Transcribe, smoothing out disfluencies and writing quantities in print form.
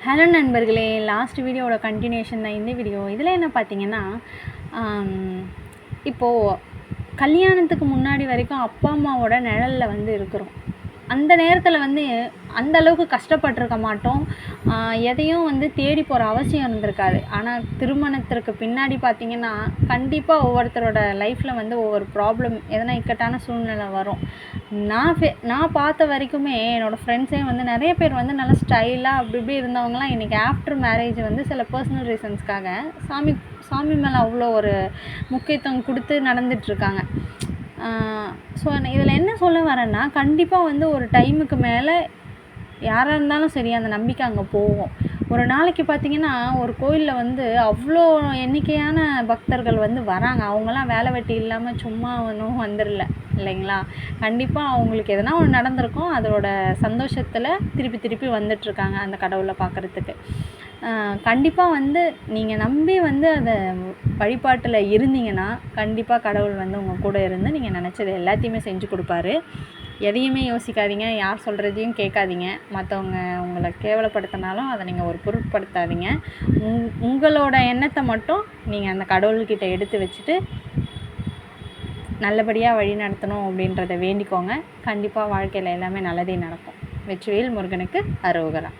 Hello நண்பர்களே, last வீடியோவோட continuation தான் இந்த வீடியோ. இதில் என்ன பார்த்தீங்கன்னா, இப்போது கல்யாணத்துக்கு முன்னாடி வரைக்கும் அப்பா அம்மாவோட நிழலில் வந்து இருக்கிறோம். அந்த நேரத்தில் வந்து அந்த அளவுக்கு கஷ்டப்பட்டிருக்க மாட்டோம். எதையும் வந்து தேடி போகிற அவசியம் இருந்திருக்காது. ஆனால் திருமணத்திற்கு பின்னாடி பார்த்திங்கன்னா, கண்டிப்பாக ஒவ்வொருத்தரோட லைஃப்பில் வந்து ஒவ்வொரு ப்ராப்ளம், எதனா இக்கட்டான சூழ்நிலை வரும். நான் பார்த்த வரைக்குமே என்னோடய ஃப்ரெண்ட்ஸே வந்து நிறைய பேர் வந்து நல்லா ஸ்டைலாக அப்படி இப்படி இருந்தவங்கலாம் இன்றைக்கி ஆஃப்டர் மேரேஜ் வந்து சில பர்சனல் ரீசன்ஸ்க்காக சாமி மேலே அவ்வளோ ஒரு முக்கியத்துவம் கொடுத்து நடந்துகிட்ருக்காங்க. ஸோ இதில் என்ன சொல்ல வரேன்னா, கண்டிப்பாக வந்து ஒரு டைமுக்கு மேலே யாராக இருந்தாலும் சரி அந்த நம்பிக்கை அங்கே போகும். ஒரு நாளைக்கு பார்த்திங்கன்னா, ஒரு கோயிலில் வந்து அவ்வளோ எண்ணிக்கையான பக்தர்கள் வந்து வராங்க. அவங்களாம் வேலை வெட்டி இல்லாமல் சும்மா ஒன்றும் வந்துடல இல்லைங்களா? கண்டிப்பாக அவங்களுக்கு எதனா ஒன்று நடந்திருக்கும். அதோட சந்தோஷத்தில் திருப்பி வந்துட்டுருக்காங்க அந்த கடவுளை பார்க்குறதுக்கு. கண்டிப்பாக வந்து நீங்கள் நம்பி வந்து அதை வழிபாட்டில் இருந்தீங்கன்னா, கண்டிப்பாக கடவுள் வந்து உங்கள் கூட இருந்து நீங்கள் நினச்சது எல்லாத்தையுமே செஞ்சு கொடுப்பாரு. எதையுமே யோசிக்காதீங்க, யார் சொல்கிறதையும் கேட்காதீங்க. மற்றவங்க உங்களை கேவலப்படுத்தினாலும் அதை நீங்கள் ஒரு பொருட்படுத்தாதீங்க. உங்களோட எண்ணத்தை மட்டும் நீங்கள் அந்த கடவுள்கிட்ட எடுத்து வச்சுட்டு நல்லபடியாக வழி நடத்தணும் அப்படின்றத வேண்டிக்கோங்க. கண்டிப்பாக வாழ்க்கையில் எல்லாமே நல்லதே நடக்கும். வெற்றிவேல் முருகனுக்கு அரோகரா.